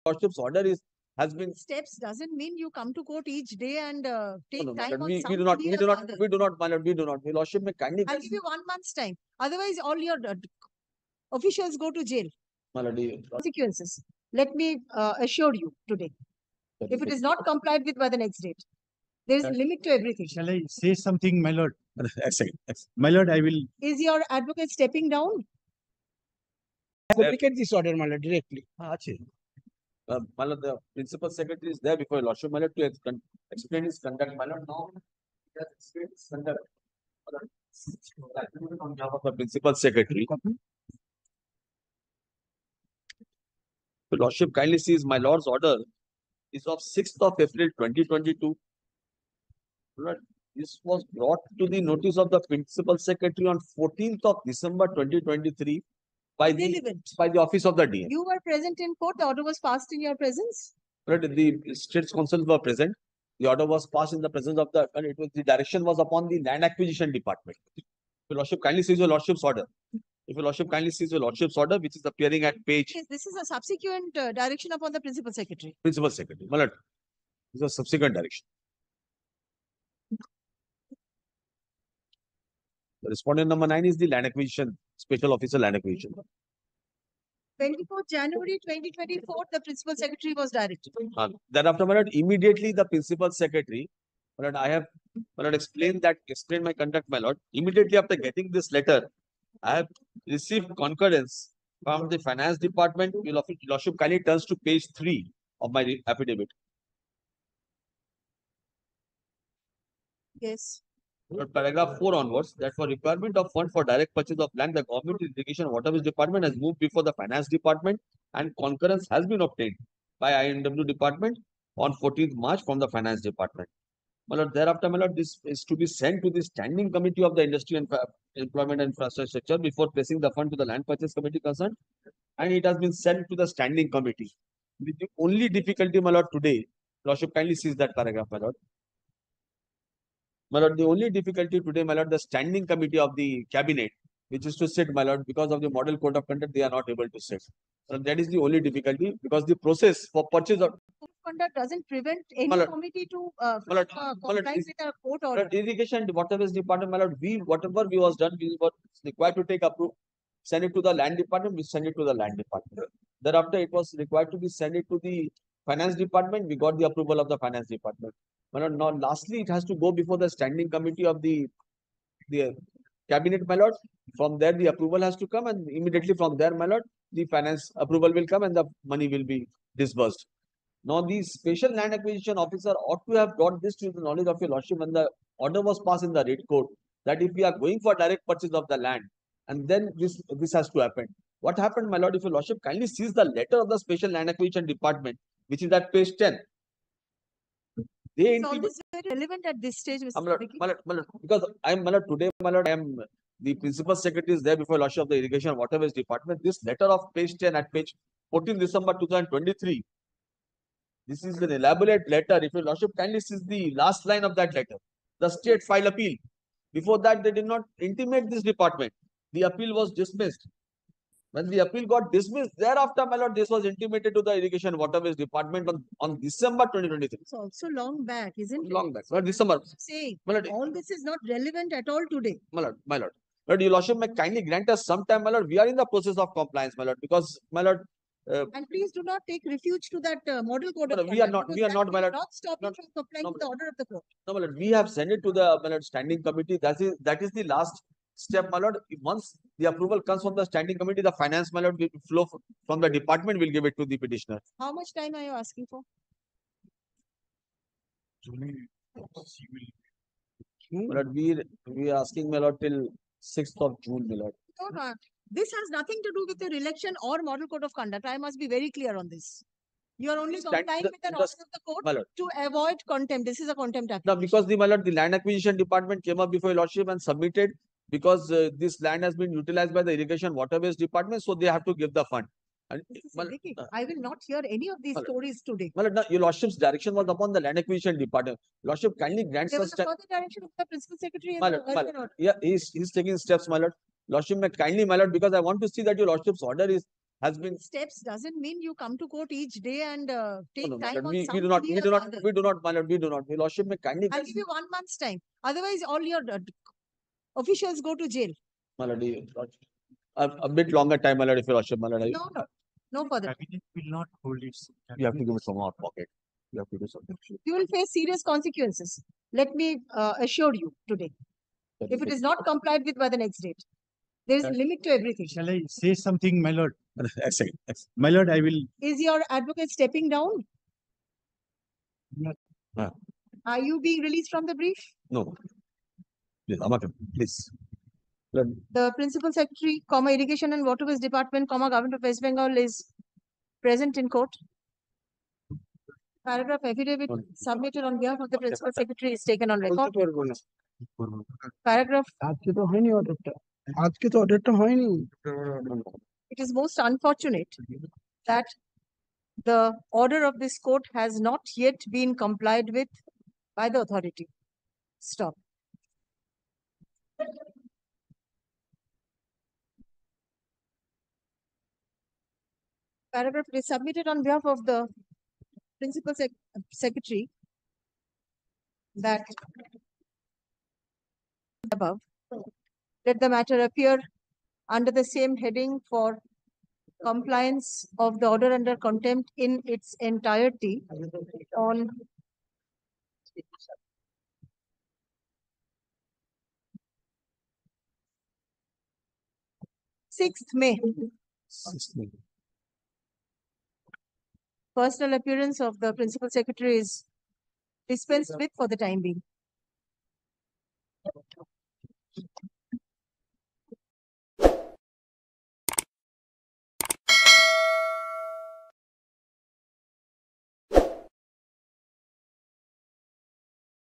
Lordship's order has been Steps doesn't mean you come to court each day and take no, time on we somebody do not, or other. my lord, we do not. Your lordship may kindly. I'll give you 1 month's time. Otherwise, all your officials go to jail. My lord, Consequences. Let me assure you today. If it is not complied with by the next date, there is a limit to everything. Shall I say something, my lord? My lord, I will. Is your advocate stepping down? Communicate this order, my lord, directly. my lord, the principal secretary is there before your lordship, my lord, to explain his conduct, my lord. Now, he has explained his conduct. My lord, on behalf of the principal secretary. The lordship kindly sees my lord's order is of 6th of April 2022. Lord, this was brought to the notice of the principal secretary on 14th of December 2023 by the office of the DM. You were present in court. The order was passed in your presence. Lord, the state's counsel were present. The order was passed in the presence of the, and it was the direction was upon the land acquisition department. Your lordship kindly sees your lordship's order. If your lordship kindly sees your lordship's order, which is appearing at page. Yes, this is a subsequent direction upon the principal secretary. Principal secretary. My lord, this is a subsequent direction. The respondent number 9 is the land acquisition, special officer land acquisition. 24th January 2024, the principal secretary was directed. Thereafter, my lord, immediately the principal secretary, my lord, I have explained my conduct, my lord. Immediately after getting this letter, I have received concurrence from the finance department. Your lordship kindly turns to page 3 of my affidavit. Yes. Paragraph 4 onwards, that for requirement of fund for direct purchase of land, the government irrigation and waterways department has moved before the finance department and concurrence has been obtained by INW department on 14th March from the finance department. My lord, thereafter, my lord, this is to be sent to the standing committee of the industry and employment and infrastructure before placing the fund to the land purchase committee concerned, and it has been sent to the standing committee. The only difficulty, my lord, today, lordship kindly sees that paragraph, my lord. My lord, the only difficulty today, my lord, the standing committee of the cabinet, which is to sit, my lord, because of the model code of conduct, they are not able to sit. So that is the only difficulty, because the process for purchase of conduct doesn't prevent any committee to comply with a court order. Irrigation, waterways department, my lord, whatever we was done, we were required to take approve, send it to the land department, we send it to the land department. Thereafter, it was required to be sent it to the finance department, we got the approval of the finance department. My lord, now lastly, it has to go before the standing committee of the cabinet, my lord. From there, the approval has to come, and immediately from there, my lord, the finance approval will come and the money will be disbursed. Now, the special land acquisition officer ought to have brought this to the knowledge of your lordship when the order was passed in the red court, that if we are going for direct purchase of the land, and then this has to happen. What happened, my lord, if your lordship kindly sees the letter of the special land acquisition department, which is at page 10. Is all this very relevant at this stage, Mr. Because today, I am the principal secretary is there before lordship of the irrigation and waterways department. This letter of page 10 at page 14 December 2023. This is an elaborate letter. If your lordship kindly sees the last line of that letter, the state filed appeal. Before that, they did not intimate this department. The appeal was dismissed. When the appeal got dismissed, thereafter, my lord, this was intimated to the irrigation waterways department on December 2023. It's also long back, isn't it? Long back. Lord, December. Saying all this is not relevant at all today. My lord. Lord, your lordship may kindly grant us some time, my lord. We are in the process of compliance, my lord, because, my lord. And please do not take refuge to that model code of conduct. We are not, my lord. Not stop you from complying with the order of the court. No, my lord. We have sent it to the, my lord, standing committee. That is the last step, my lord. Once the approval comes from the standing committee, the finance, my lord, will flow from the department, will give it to the petitioner. How much time are you asking for? My lord, we are asking, my lord, till 6th of June, my lord. No. This has nothing to do with your election or model code of conduct. I must be very clear on this. You are only complying with an order of the court to avoid contempt. This is a contempt application. No, because my lord, the land acquisition department came up before your lordship and submitted, because this land has been utilized by the irrigation waterways department, so they have to give the fund. And I will not hear any of these stories today. My lord, no, your lordship's direction was upon the land acquisition department. Lordship kindly grants us. There was a further direction of the principal secretary. My lord, yeah, he's taking steps, my lord. Lordship may kindly, my lord, because I want to see that your lordship's order is has been. Steps doesn't mean you come to court each day and No, take no, my time lord, on we some do not, plea we or do not, other. we do not, my lord, we do not. Your lordship may kindly. I'll give you 1 month's time. Otherwise, all your officials go to jail. My lord, your lordship. A bit longer time, my lord, if your lordship, my lord. No, no, no further. Cabinet will not hold its. You have to give it from our pocket. You have to do something. You will face serious consequences. Let me assure you today. If it is not complied with by the next date, there is a limit to everything. Shall I say something, my lord? A second. My lord, I will. Is your advocate stepping down? Ah. Are you being released from the brief? No. Please, Amaka, please. Lord, The Principal Secretary, Irrigation and Waterways Department, Government of West Bengal is present in court. Paragraph affidavit submitted on behalf of the Principal Secretary is taken on record. Paragraph, আজকে তো হয়নি অর্ডারটা আজকে তো অর্ডারটা হয়নি it is most unfortunate that the order of this court has not yet been complied with by the authority. Stop. Paragraph is submitted on behalf of the Principal Secretary that above, let the matter appear under the same heading for compliance of the order under contempt in its entirety on May 6th. Personal appearance of the Principal Secretary is dispensed with for the time being.